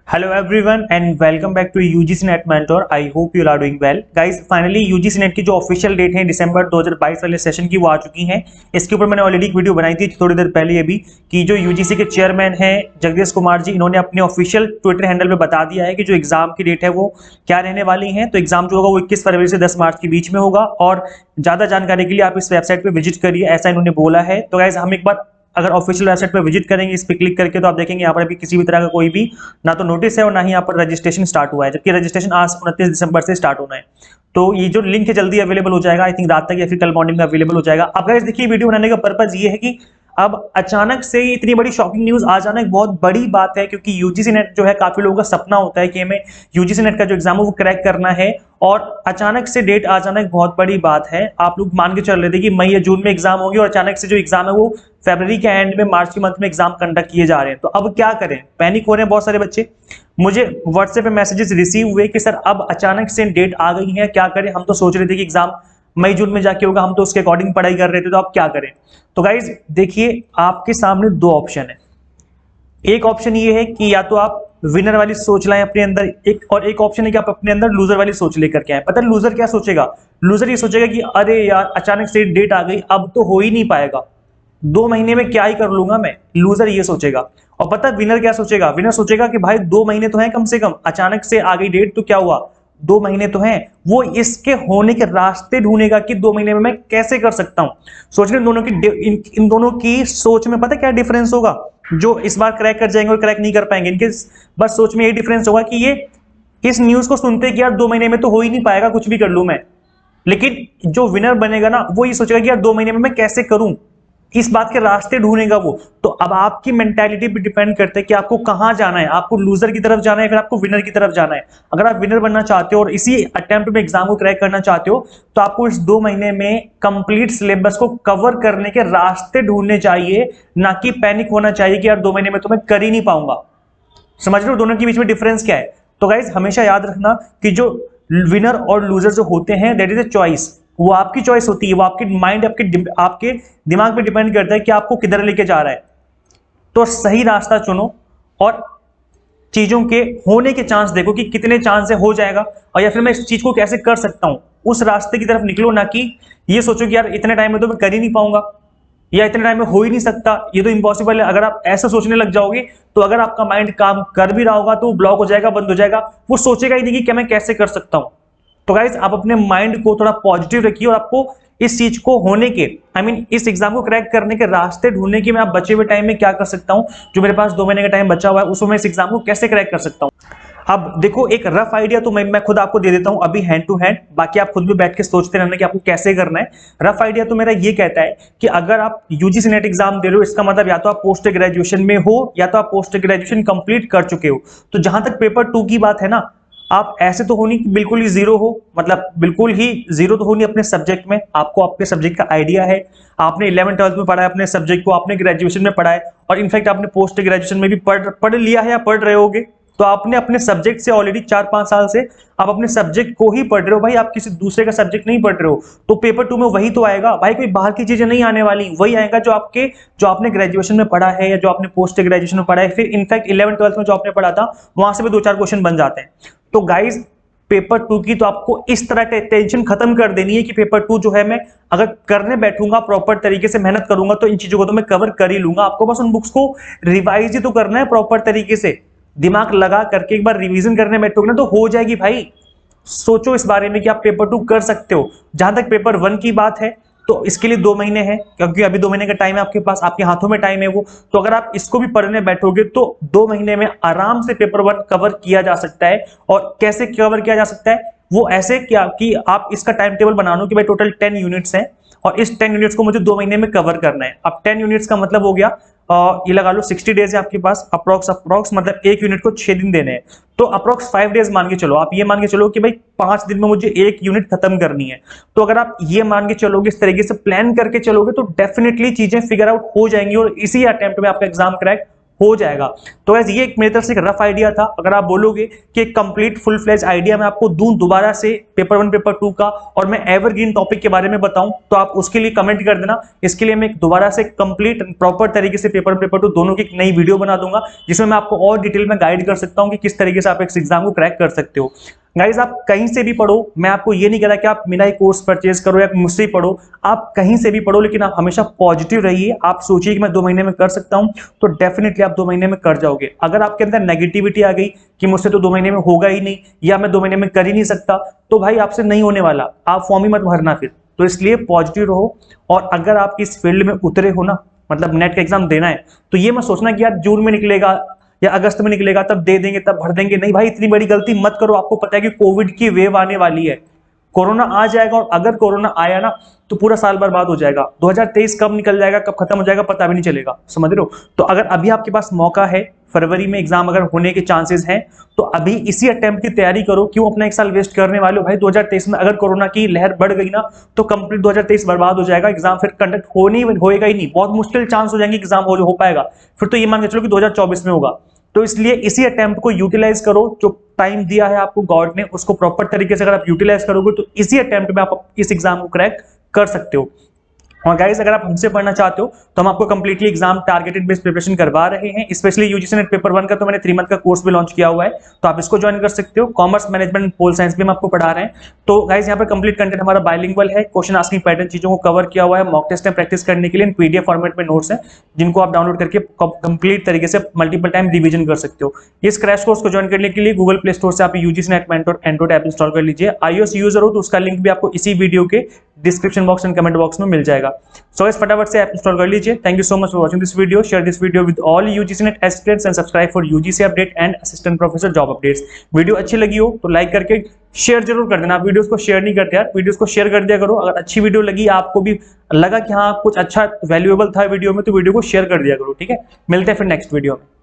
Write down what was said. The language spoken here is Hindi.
Hello everyone and welcome back to UGC Net Mentor. I hope you are doing well. Guys, finally UGC Net की जो ऑफिशियल डेट है दिसंबर 2022 वाले सेशन की वो आ चुकी है। इसके ऊपर मैंने ऑलरेडी एक वीडियो बनाई थी थोड़ी देर पहले अभी कि जो यूजीसी के चेयरमैन हैं जगदीश कुमार जी, इन्होंने अपने ऑफिशियल ट्विटर हैंडल पे बता दिया है कि जो एग्जाम की डेट है वो क्या रहने वाली है। तो एग्जाम जो होगा वो 21 फरवरी से 10 मार्च के बीच में होगा और ज्यादा जानकारी के लिए आप इस वेबसाइट पे विजिट करिए, ऐसा इन्होंने बोला है। तो गाइज हम एक बार अगर ऑफिशियल वेबसाइट पर विजिट करेंगे इस पे क्लिक करके तो आप देखेंगे यहाँ पर अभी किसी भी तरह का कोई भी ना तो नोटिस है और ना ही यहाँ पर रजिस्ट्रेशन स्टार्ट हुआ है, जबकि रजिस्ट्रेशन आज 29 दिसंबर से स्टार्ट होना है। तो ये जो लिंक है जल्दी अवेलेबल हो जाएगा, आई थिंक रात तक या फिर कल मॉर्निंग में अवेलेबल हो जाएगा। अब गाइस देखिए, वीडियो बनाने का पर्पज ये है कि अब अचानक से इतनी बड़ी शॉकिंग न्यूज आ जाना एक बहुत बड़ी बात है, क्योंकि यूजीसी नेट जो है काफी लोगों का सपना होता है कि हमें यूजीसी नेट का जो एग्जाम है वो क्रैक करना है, और अचानक से डेट आ जाना एक बहुत बड़ी बात है। आप लोग मान के चल रहे थे कि मई या जून में एग्जाम होगी और अचानक से जो एग्जाम है वो फरवरी के एंड में, मार्च के मंथ में एग्जाम कंडक्ट किए जा रहे हैं। तो अब क्या करें, पैनिक हो रहे हैं बहुत सारे बच्चे। मुझे व्हाट्सएप पे मैसेजेस रिसीव हुए कि सर अब अचानक से डेट आ गई है, क्या करें। हम तो सोच रहे थे कि एग्जाम मई जून में जाके होगा, हम तो उसके अकॉर्डिंग पढ़ाई कर रहे थे, तो आप क्या करें। तो गाइज देखिए, आपके सामने दो ऑप्शन है। एक ऑप्शन ये है कि या तो आप विनर वाली सोच लाएं अपने अंदर, एक ऑप्शन है कि आप अपने अंदर लूजर वाली सोच लेकर के आए। पता है लूजर क्या सोचेगा? लूजर ये सोचेगा कि अरे यार अचानक से डेट आ गई, अब तो हो ही नहीं पाएगा, 2 महीने में क्या ही कर लूंगा मैं। लूजर ये सोचेगा। और पता है विनर क्या सोचेगा? विनर सोचेगा कि भाई 2 महीने तो हैं कम से कम, अचानक से आ गई डेट तो क्या हुआ, 2 महीने तो हैं। वो इसके होने के रास्ते ढूंढेगा कि 2 महीने में मैं कैसे कर सकता हूं। सोच रहे दोनों की इन दोनों की सोच में पता क्या डिफरेंस होगा? जो इस बार क्रैक कर जाएंगे और क्रैक नहीं कर पाएंगे, इनके बस सोच में यही डिफरेंस होगा कि ये इस न्यूज को सुनते कि यार 2 महीने में तो हो ही नहीं पाएगा, कुछ भी कर लूं मैं। लेकिन जो विनर बनेगा ना, वो ये सोचेगा कि यार 2 महीने में मैं कैसे करूं, इस बात के रास्ते ढूंढेगा वो। तो अब आपकी मेंटालिटी पे डिपेंड करता है कि आपको कहां जाना है, आपको लूजर की तरफ जाना है फिर आपको विनर की तरफ जाना है। अगर आप विनर बनना चाहते हो और इसी अटेम्प्ट में एग्जाम को क्रैक करना चाहते हो, तो आपको इस 2 महीने में कंप्लीट सिलेबस को कवर करने के रास्ते ढूंढने चाहिए, ना कि पैनिक होना चाहिए कि यार 2 महीने में तो मैं कर ही नहीं पाऊंगा। समझ रहे हो दोनों के बीच में डिफरेंस क्या है? तो गाइज हमेशा याद रखना कि जो विनर और लूजर जो होते हैं, दैट इज अ चॉइस। वो आपकी चॉइस होती है, वो आपके माइंड आपके दिमाग पे डिपेंड करता है कि आपको किधर लेके जा रहा है। तो सही रास्ता चुनो और चीजों के होने के चांस देखो कि कितने चांस है हो जाएगा, और या फिर मैं इस चीज को कैसे कर सकता हूं, उस रास्ते की तरफ निकलो। ना कि ये सोचो कि यार इतने टाइम में तो मैं कर ही नहीं पाऊंगा, या इतने टाइम में हो ही नहीं सकता, ये तो इम्पॉसिबल है। अगर आप ऐसा सोचने लग जाओगे तो अगर आपका माइंड काम कर भी रहा होगा तो वो ब्लॉक हो जाएगा, बंद हो जाएगा, वो सोचेगा ही नहीं कि क्या मैं कैसे कर सकता हूं। तो गाइज आप अपने माइंड को थोड़ा पॉजिटिव रखिए और आपको इस चीज को होने के इस एग्जाम को क्रैक करने के रास्ते ढूंढने की, मैं आप बचे हुए टाइम में क्या कर सकता हूं, जो मेरे पास 2 महीने का टाइम बचा हुआ है उसमें मैं इस एग्जाम को कैसे क्रैक कर सकता हूं। अब देखो, एक रफ आइडिया तो मैं खुद आपको दे देता हूं अभी हैंड टू हैंड, बाकी आप खुद भी बैठ के सोचते रहना कि आपको कैसे करना है। रफ आइडिया तो मेरा ये कहता है कि अगर आप यूजीसी नेट एग्जाम दे रहे हो, इसका मतलब या तो आप पोस्ट ग्रेजुएशन में हो या तो आप पोस्ट ग्रेजुएशन कंप्लीट कर चुके हो। तो जहां तक पेपर 2 की बात है ना, आप ऐसे तो हो नहीं कि बिल्कुल ही जीरो हो, मतलब बिल्कुल ही जीरो तो हो नहीं अपने सब्जेक्ट में। आपको आपके सब्जेक्ट का आइडिया है, आपने 11th 12th में पढ़ा है अपने सब्जेक्ट को, आपने ग्रेजुएशन में पढ़ा है, और इनफैक्ट आपने पोस्ट ग्रेजुएशन में भी पढ़ लिया है या पढ़ रहे होगे। तो आपने अपने सब्जेक्ट से ऑलरेडी 4-5 साल से आप अपने सब्जेक्ट को ही पढ़ रहे हो भाई, आप किसी दूसरे का सब्जेक्ट नहीं पढ़ रहे हो। तो पेपर 2 में वही तो आएगा भाई, कोई बाहर की चीजें नहीं आने वाली, वही आएगा जो आपने ग्रेजुएशन में पढ़ा है या जो आपने पोस्ट ग्रेजुएशन में पढ़ा है। फिर इनफैक्ट 11th 12th में जो आपने पढ़ा था वहां से भी 2-4 क्वेश्चन बन जाते हैं। तो गाइज पेपर 2 की तो आपको इस तरह का टेंशन खत्म कर देनी है कि पेपर 2 जो है, मैं अगर करने बैठूंगा प्रॉपर तरीके से मेहनत करूंगा तो इन चीजों को तो मैं कवर कर ही लूंगा। आपको बस उन बुक्स को रिवाइज ही तो करना है प्रॉपर तरीके से, दिमाग लगा करके एक बार रिवीजन करने बैठोगे ना तो हो जाएगी भाई। सोचो इस बारे में कि आप पेपर 2 कर सकते हो। जहां तक पेपर 1 की बात है, तो इसके लिए 2 महीने हैं, क्योंकि अभी 2 महीने का टाइम है आपके पास, आपके हाथों में टाइम है वो। तो अगर आप इसको भी पढ़ने बैठोगे तो 2 महीने में आराम से पेपर 1 कवर किया जा सकता है। और कैसे कवर किया जा सकता है? वो ऐसे क्या कि आप इसका टाइम टेबल बना लो कि भाई टोटल 10 यूनिट्स हैं और इस 10 यूनिट्स को मुझे 2 महीने में कवर करना है। अब 10 यूनिट्स का मतलब हो गया, ये लगा लो 60 डेज है आपके पास अप्रोक्स, मतलब एक यूनिट को 6 दिन देने हैं। तो अप्रोक्स 5 डेज मान के चलो, आप ये मान के चलो कि भाई 5 दिन में मुझे एक यूनिट खत्म करनी है। तो अगर आप ये मान के चलोगे, इस तरीके से प्लान करके चलोगे, तो डेफिनेटली चीजें फिगर आउट हो जाएंगी और इसी अटेम्प्ट में आपका एग्जाम क्रैक हो जाएगा। तो गाइस ये एक मेरी तरफ से एक रफ आइडिया था। अगर आप बोलोगे कि एक कंप्लीट फुल फ्लेज आइडिया मैं आपको दूं दोबारा से पेपर 1 पेपर 2 का, और मैं एवरग्रीन टॉपिक के बारे में बताऊं, तो आप उसके लिए कमेंट कर देना। इसके लिए मैं दोबारा से कंप्लीट प्रॉपर तरीके से पेपर 1 पेपर 2 दोनों की एक नई वीडियो बना दूंगा, जिसमें मैं आपको और डिटेल में गाइड कर सकता हूं कि किस तरीके से आप इस एग्जाम को क्रैक कर सकते हो। गाइज आप कहीं से भी पढ़ो, मैं आपको ये नहीं कह रहा कि आप मेरा ही कोर्स परचेज करो या मुझसे ही पढ़ो, आप कहीं से भी पढ़ो, लेकिन आप हमेशा पॉजिटिव रहिए। आप सोचिए कि मैं 2 महीने में कर सकता हूं, तो डेफिनेटली आप 2 महीने में कर जाओगे। अगर आपके अंदर नेगेटिविटी आ गई कि मुझसे तो 2 महीने में होगा ही नहीं, या मैं 2 महीने में कर ही नहीं सकता, तो भाई आपसे नहीं होने वाला, आप फॉर्म ही मत भरना फिर। तो इसलिए पॉजिटिव रहो, और अगर आप इस फील्ड में उतरे हो ना, मतलब नेट का एग्जाम देना है, तो ये मत सोचना कि यार जून में निकलेगा या अगस्त में निकलेगा तब दे देंगे तब भर देंगे। नहीं भाई, इतनी बड़ी गलती मत करो। आपको पता है कि कोविड की वेव आने वाली है, कोरोना आ जाएगा, और अगर कोरोना आया ना तो पूरा साल बर्बाद हो जाएगा। 2023 कब निकल जाएगा, कब खत्म हो जाएगा, पता भी नहीं चलेगा, समझ रहे हो। तो अगर अभी आपके पास मौका है, फरवरी में एग्जाम अगर होने के चांसेस हैं, तो अभी इसी अटेम्प्ट की तैयारी करो। क्यों अपना 1 साल वेस्ट करने वाले हो भाई। 2023 में अगर कोरोना की लहर बढ़ गई ना, तो कंप्लीट 2023 बर्बाद हो जाएगा। एग्जाम फिर कंडक्ट होएगा ही नहीं, बहुत मुश्किल चांस हो जाएंगे एग्जाम हो पाएगा। फिर तो ये मान के चलो कि 2024 में होगा। तो इसलिए इसी अटेम्प्ट को यूटिलाइज करो, जो टाइम दिया है आपको गॉड ने, उसको प्रॉपर तरीके से अगर आप यूटिलाइज करोगे, तो इसी अटेम्प्ट में आप इस एग्जाम को क्रैक कर सकते हो। और गाइस अगर आप हमसे पढ़ना चाहते हो, तो हम आपको completely exam targeted based preparation करवा रहे हैं। स्पेशली यूजीसी नेट पेपर 1 का तो मैंने 3 मंथ का कोर्स भी लॉन्च किया हुआ है, तो आप इसको ज्वाइन कर सकते हो। कॉमर्स मैनेजमेंट पोल साइंस भी हम आपको पढ़ा रहे हैं। तो गाइस यहाँ पर कंप्लीट कंटेंट हमारा बाइलिंगुअल है, क्वेश्चन आस्किंग पैटर्न चीजों को कवर किया हुआ है, मॉक टेस्ट में प्रैक्टिस करने के लिए पीडीएफ फॉर्मेट में नोट्स हैं, जिनको आप डाउनलोड करके कंप्लीट तरीके से मल्टीपल टाइम रिवीजन कर सकते हो। इस क्रैश कोर्स को ज्वाइन करने के लिए गूगल प्ले स्टोर से आप UGC net mentor Android app install कर लीजिए। iOS यूजर हो तो उसका लिंक भी आपको इसी वीडियो के description box and comment box में मिल जाएगा। सो इस फटाफट से ऐप इंस्टॉल कर लीजिए। Thank you so much for watching this video. Share this video with all UGC net aspirants and subscribe for UGC update and assistant professor job updates. Video अच्छी लगी हो तो लाइक करके शेयर जरूर कर देना। आप वीडियोस को शेयर नहीं करते यार, वीडियोस को शेयर कर दिया करो। अगर अच्छी वीडियो लगी, आपको भी लगा कि हाँ कुछ अच्छा वैल्यूएबल था वीडियो में, तो वीडियो को शेयर कर दिया करो। ठीक है, मिलते हैं फिर नेक्स्ट वीडियो में।